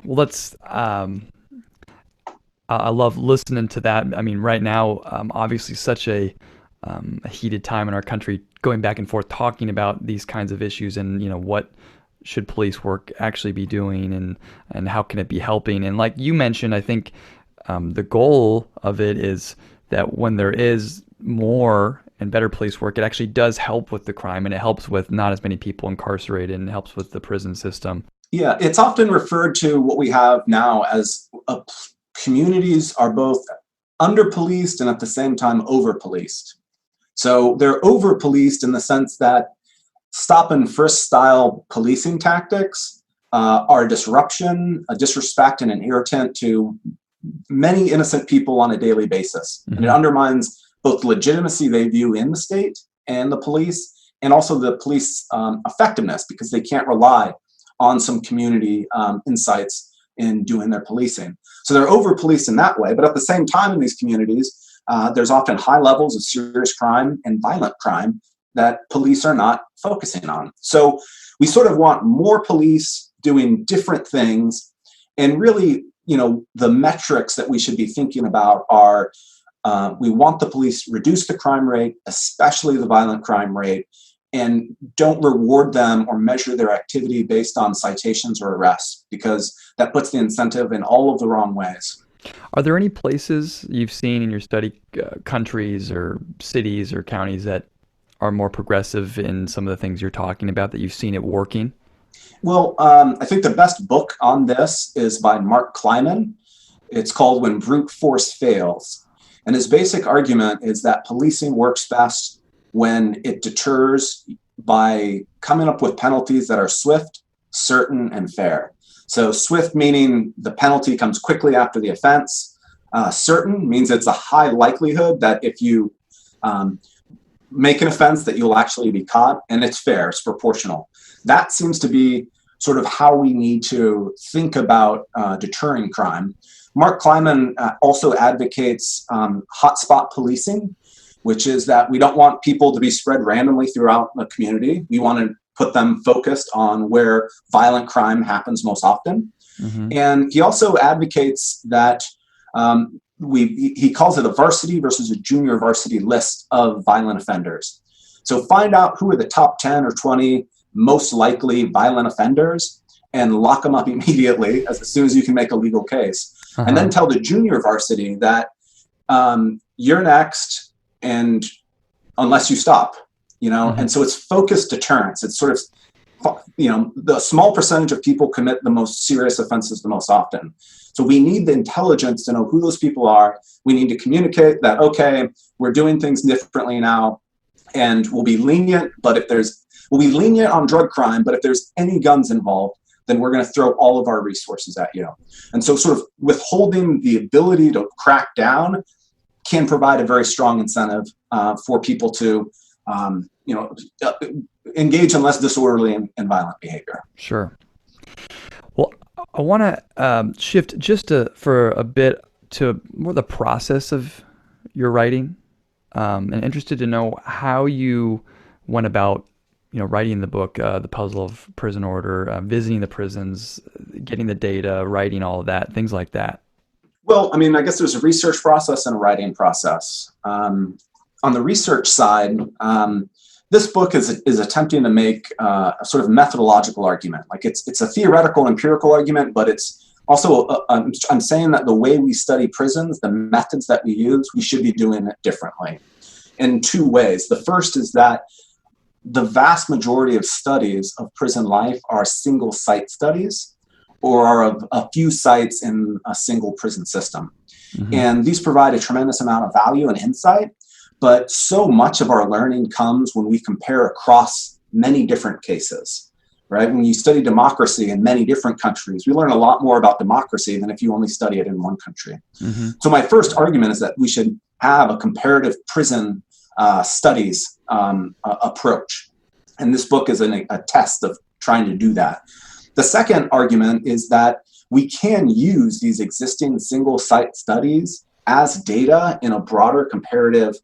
Well, that's I love listening to that. I mean, right now, obviously such a heated time in our country, going back and forth talking about these kinds of issues and, you know, what should police work actually be doing and how can it be helping. And like you mentioned, I think the goal of it is that when there is more and better police work, it actually does help with the crime, and it helps with not as many people incarcerated, and helps with the prison system. Yeah, it's often referred to what we have now as communities are both under-policed and at the same time over-policed. So they're over-policed in the sense that stop and frisk style policing tactics are a disruption, a disrespect, and an irritant to many innocent people on a daily basis. And it undermines both the legitimacy they view in the state and the police, and also the police effectiveness, because they can't rely on some community insights in doing their policing. So they're over-policed in that way, but at the same time in these communities, there's often high levels of serious crime and violent crime that police are not focusing on. So we sort of want more police doing different things, and really, you know, the metrics that we should be thinking about are we want the police reduce the crime rate, especially the violent crime rate, and don't reward them or measure their activity based on citations or arrests, because that puts the incentive in all of the wrong ways. Are there any places you've seen in your study, countries or cities or counties, that are more progressive in some of the things you're talking about, that you've seen it working? Well, I think the best book on this is by Mark Kleiman. It's called When Brute Force Fails. And his basic argument is that policing works best when it deters by coming up with penalties that are swift, certain, and fair. So swift meaning the penalty comes quickly after the offense. Certain means it's a high likelihood that if you make an offense that you'll actually be caught, and it's fair, it's proportional. That seems to be sort of how we need to think about deterring crime. Mark Kleiman also advocates hotspot policing, which is that we don't want people to be spread randomly throughout the community. We want to put them focused on where violent crime happens most often. And he also advocates that he calls it a varsity versus a junior varsity list of violent offenders. So find out who are the top 10 or 20 most likely violent offenders and lock them up immediately as soon as you can make a legal case. And then tell the junior varsity that you're next, and unless you stop, you know. And so it's focused deterrence. It's sort of the small percentage of people commit the most serious offenses the most often. So we need the intelligence to know who those people are. We need to communicate that, okay, we're doing things differently now, and we'll be lenient, we'll be lenient on drug crime, but if there's any guns involved, then we're going to throw all of our resources at you. And so sort of withholding the ability to crack down can provide a very strong incentive for people to, engage in less disorderly and violent behavior. Sure. Well, I want to shift for a bit to more the process of your writing, and interested to know how you went about, writing the book, The Puzzle of Prison Order, visiting the prisons, getting the data, writing all of that, things like that. Well, I guess there's a research process and a writing process. On the research side, this book is attempting to make a sort of methodological argument. Like it's a theoretical, empirical argument, but it's also, I'm saying that the way we study prisons, the methods that we use, we should be doing it differently in two ways. The first is that the vast majority of studies of prison life are single site studies or are of a few sites in a single prison system. Mm-hmm. And these provide a tremendous amount of value and insight. But so much of our learning comes when we compare across many different cases, right? When you study democracy in many different countries, we learn a lot more about democracy than if you only study it in one country. Mm-hmm. So my first argument is that we should have a comparative prison studies approach. And this book is a test of trying to do that. The second argument is that we can use these existing single site studies as data in a broader comparative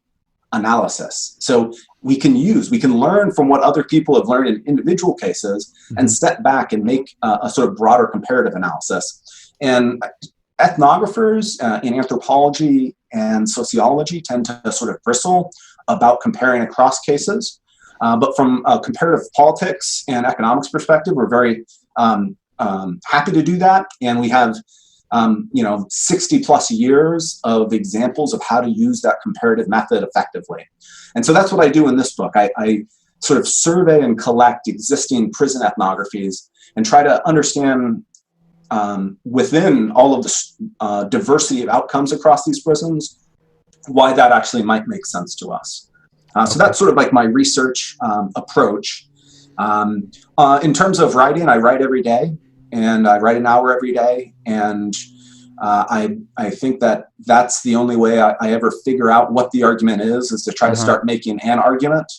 analysis. So we can learn from what other people have learned in individual cases and step back and make a sort of broader comparative analysis. And ethnographers in anthropology and sociology tend to sort of bristle about comparing across cases. But from a comparative politics and economics perspective, we're very happy to do that. And we have 60 plus years of examples of how to use that comparative method effectively. And so that's what I do in this book. I sort of survey and collect existing prison ethnographies and try to understand within all of the diversity of outcomes across these prisons, why that actually might make sense to us. So that's sort of like my research approach. In terms of writing, I write every day. And I write an hour every day, and I think that that's the only way I ever figure out what the argument is to try to start making an argument.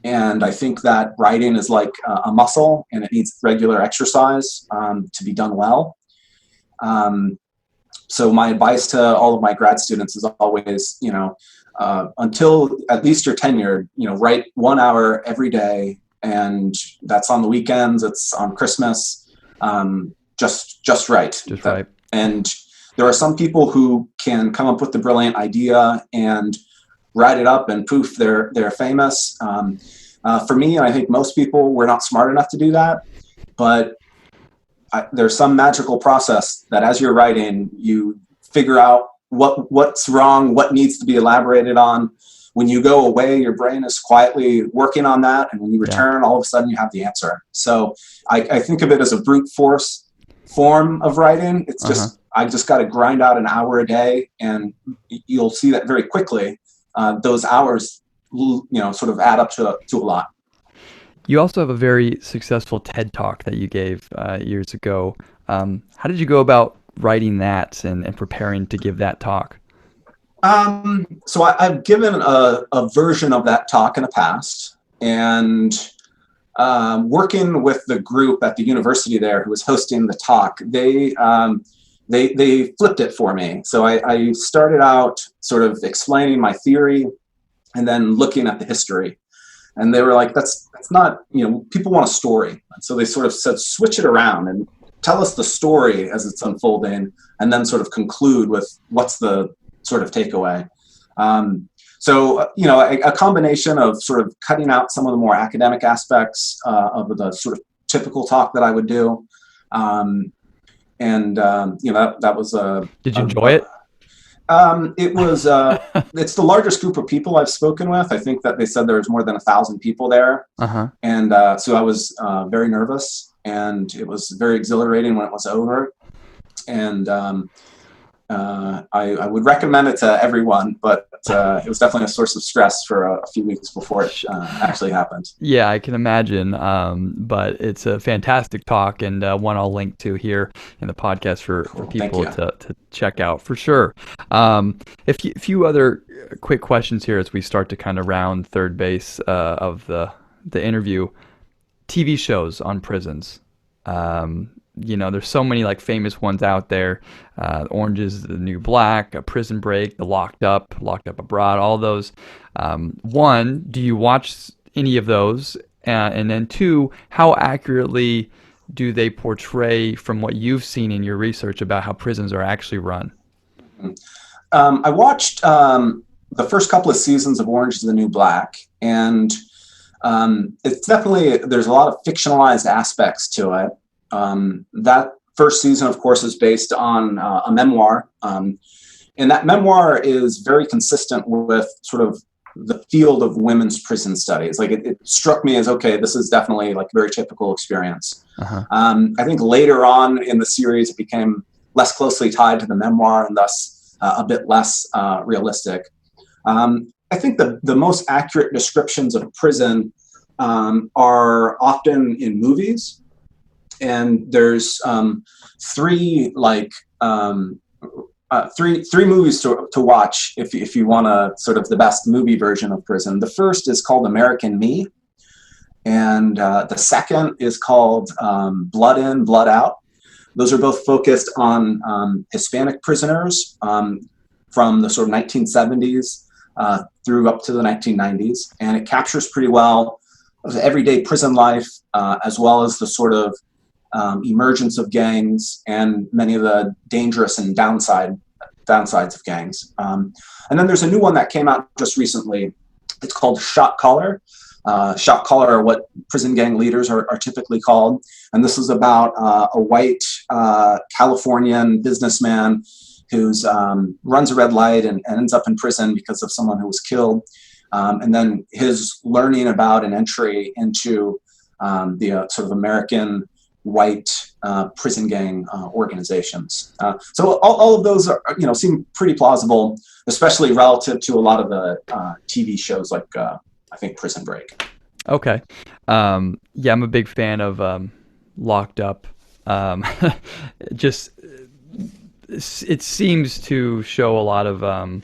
And I think that writing is like a muscle, and it needs regular exercise to be done well. So my advice to all of my grad students is always, until at least you're tenured, write 1 hour every day, and that's on the weekends, it's on Christmas. Just right. Just right. And there are some people who can come up with the brilliant idea and write it up and poof, they're famous. For me, I think most people, we're not smart enough to do that, but there's some magical process that as you're writing, you figure out what's wrong, what needs to be elaborated on. When you go away, your brain is quietly working on that. And when you return, all of a sudden you have the answer. So I think of it as a brute force form of writing. It's just, I just got to grind out an hour a day, and you'll see that very quickly. Those hours, sort of add up to a lot. You also have a very successful TED Talk that you gave years ago. How did you go about writing that and preparing to give that talk? So I've given a version of that talk in the past, and working with the group at the university there who was hosting the talk, they flipped it for me. So I started out sort of explaining my theory and then looking at the history. And they were like, that's not, people want a story. And so they sort of said, switch it around and tell us the story as it's unfolding, and then sort of conclude with what's the sort of takeaway. So, a combination of sort of cutting out some of the more academic aspects of the sort of typical talk that I would do. That was Did you enjoy it? It was, it's the largest group of people I've spoken with. I think that they said there was more than 1,000 people there. Uh-huh. And so I was very nervous, and it was very exhilarating when it was over. And I would recommend it to everyone, but it was definitely a source of stress for a few weeks before it actually happened. Yeah, I can imagine. But it's a fantastic talk, and one I'll link to here in the podcast for people to check out for sure. A few other quick questions here as we start to kind of round third base of the interview. TV shows on prisons. There's so many like famous ones out there. Orange is the New Black, Prison Break, The Locked Up Abroad, all those. One, do you watch any of those? And then two, how accurately do they portray from what you've seen in your research about how prisons are actually run? I watched the first couple of seasons of Orange is the New Black, and it's definitely, there's a lot of fictionalized aspects to it. That first season, of course, is based on a memoir. And that memoir is very consistent with sort of the field of women's prison studies. Like it struck me as, okay, this is definitely like a very typical experience. Uh-huh. I think later on in the series, it became less closely tied to the memoir and thus a bit less realistic. I think the most accurate descriptions of prison are often in movies. And there's three movies to watch if you want a sort of the best movie version of prison. The first is called American Me, and the second is called Blood In, Blood Out. Those are both focused on Hispanic prisoners from the sort of 1970s through up to the 1990s, and it captures pretty well the everyday prison life as well as the sort of emergence of gangs and many of the dangerous and downsides of gangs. And then there's a new one that came out just recently. It's called Shot Caller. Shot caller are what prison gang leaders are typically called. And this is about a white Californian businessman who's runs a red light and ends up in prison because of someone who was killed. And then his learning about an entry into the sort of American white prison gang organizations. So all of those are, seem pretty plausible, especially relative to a lot of the TV shows like I think Prison Break. Okay. Yeah, I'm a big fan of Locked Up. Just it seems to show a lot of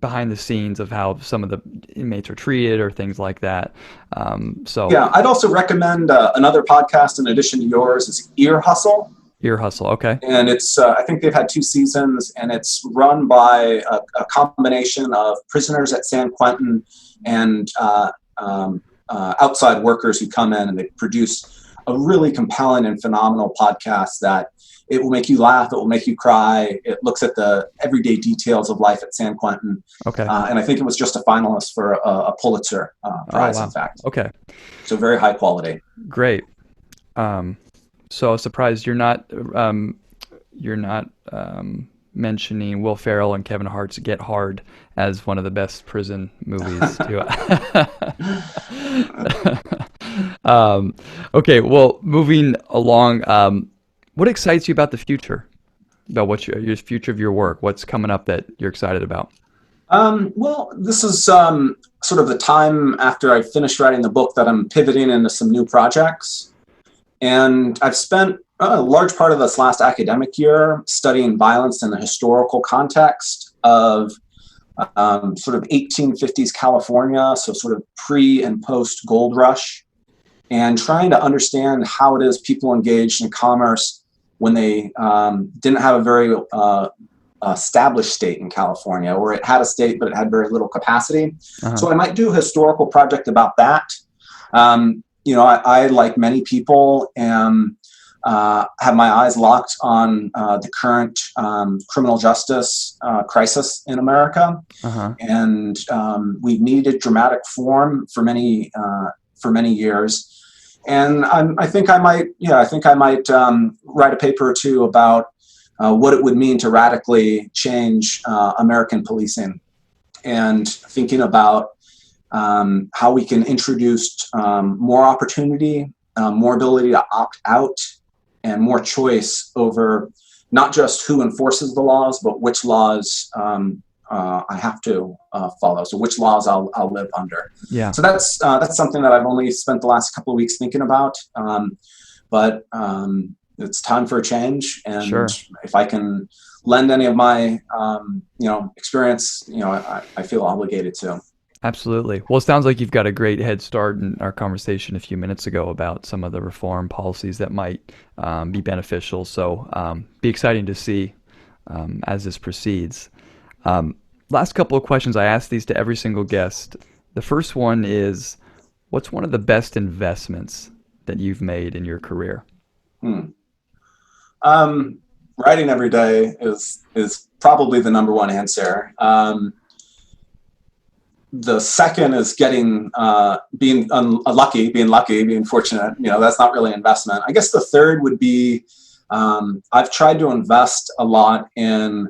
behind the scenes of how some of the inmates are treated or things like that. Yeah, I'd also recommend another podcast in addition to yours is Ear Hustle. Ear Hustle, okay. And it's I think they've had 2 seasons, and it's run by a combination of prisoners at San Quentin and outside workers who come in, and they produce a really compelling and phenomenal podcast that it will make you laugh, it will make you cry. It looks at the everyday details of life at San Quentin. Okay. And I think it was just a finalist for a Pulitzer Prize, in fact. Okay. So very high quality. Great. So I was surprised you're not mentioning Will Ferrell and Kevin Hart's Get Hard as one of the best prison movies too. Okay, well, moving along, what excites you about the future? About what your future of your work? What's coming up that you're excited about? Well, this is sort of the time after I finished writing the book that I'm pivoting into some new projects. And I've spent a large part of this last academic year studying violence in the historical context of sort of 1850s California, so sort of pre and post gold rush, and trying to understand how it is people engaged in commerce when they didn't have a very established state in California, or it had a state, but it had very little capacity. Uh-huh. So I might do a historical project about that. I, like many people, have my eyes locked on the current criminal justice crisis in America. Uh-huh. And we've needed dramatic form for many years. And I think I might write a paper or two about what it would mean to radically change American policing, and thinking about how we can introduce more opportunity, more ability to opt out, and more choice over not just who enforces the laws, but which laws I have to follow. So which laws I'll live under. Yeah. So that's something that I've only spent the last couple of weeks thinking about. But it's time for a change, and Sure. if I can lend any of my experience, I feel obligated to. Absolutely. Well, it sounds like you've got a great head start in our conversation a few minutes ago about some of the reform policies that might be beneficial. So be exciting to see as this proceeds. Last couple of questions. I ask these to every single guest. The first one is, what's one of the best investments that you've made in your career? Writing every day is probably the number one answer. The second is being fortunate. That's not really investment. I guess the third would be, I've tried to invest a lot in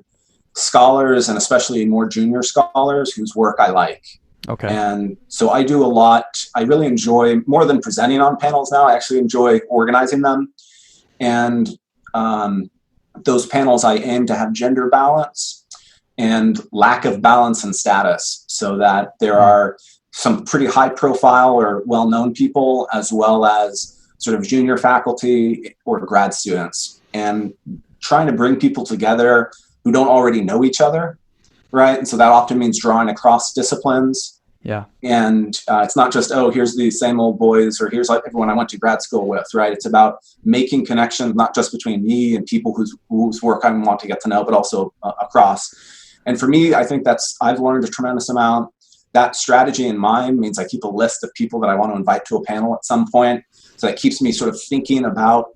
scholars, and especially more junior scholars whose work I like. Okay. And so I do a lot. I really enjoy, more than presenting on panels now, I actually enjoy organizing them. And those panels, I aim to have gender balance and lack of balance and status, so that there are some pretty high profile or well-known people, as well as sort of junior faculty or grad students, and trying to bring people together who don't already know each other, right? And so that often means drawing across disciplines. Yeah. And it's not just, here's the same old boys, or here's like everyone I went to grad school with, right? It's about making connections, not just between me and people whose work I want to get to know, but also across. And for me, I think I've learned a tremendous amount. That strategy in mind means I keep a list of people that I want to invite to a panel at some point. So that keeps me sort of thinking about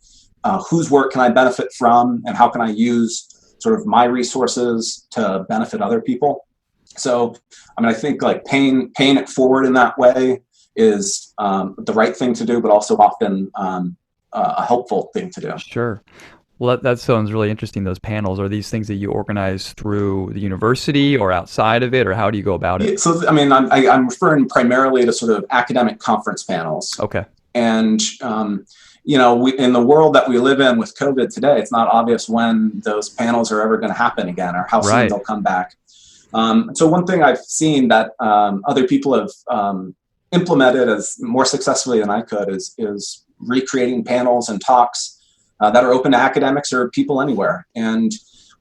whose work can I benefit from, and how can I use sort of my resources to benefit other people. So, I think like paying it forward in that way is the right thing to do, but also often a helpful thing to do. Sure. Well, that sounds really interesting. Those panels, are these things that you organize through the university or outside of it, or how do you go about it? So, I'm referring primarily to sort of academic conference panels. Okay. And, in the world that we live in with COVID today, it's not obvious when those panels are ever going to happen again, or how soon they'll come back. So one thing I've seen that other people have implemented as more successfully than I could is recreating panels and talks that are open to academics or people anywhere. And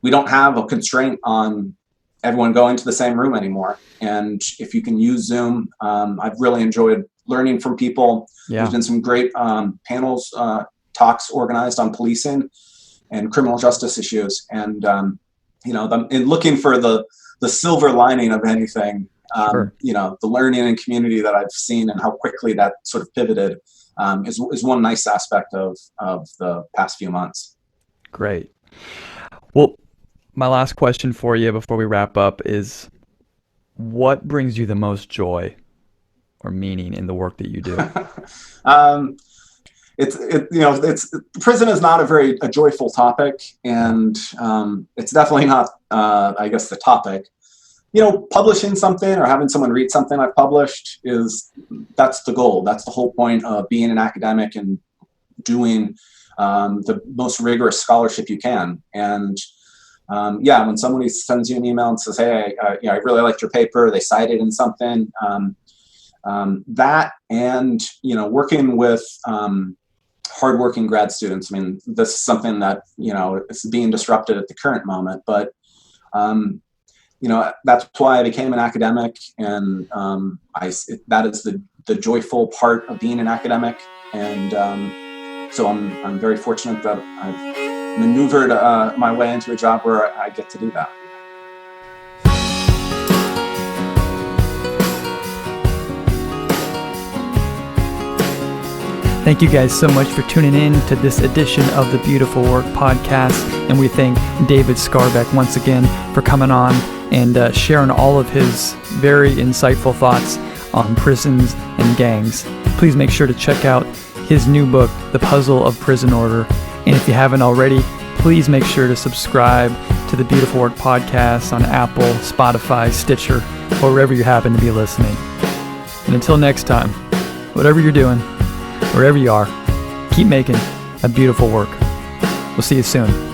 we don't have a constraint on everyone going to the same room anymore. And if you can use Zoom, I've really enjoyed learning from people. Yeah. There's been some great panels, talks organized on policing and criminal justice issues. And, in looking for the silver lining of anything, Sure. The learning and community that I've seen and how quickly that sort of pivoted is one nice aspect of the past few months. Great. Well, my last question for you before we wrap up is, what brings you the most joy or meaning in the work that you do? Prison is not a joyful topic, and it's definitely not, I guess, the topic. Publishing something or having someone read something I've published that's the goal. That's the whole point of being an academic and doing the most rigorous scholarship you can. And when somebody sends you an email and says, "Hey, I really liked your paper," they cite it in something, that, and working with hardworking grad students. This is something that is being disrupted at the current moment, but that's why I became an academic, and that is the joyful part of being an academic. And so I'm very fortunate that I've maneuvered my way into a job where I get to do that. Thank you guys so much for tuning in to this edition of the Beautiful Work podcast. And we thank David Skarbek once again for coming on and sharing all of his very insightful thoughts on prisons and gangs. Please make sure to check out his new book, The Puzzle of Prison Order. And if you haven't already, please make sure to subscribe to the Beautiful Work Podcast on Apple, Spotify, Stitcher, or wherever you happen to be listening. And until next time, whatever you're doing, wherever you are, keep making a beautiful work. We'll see you soon.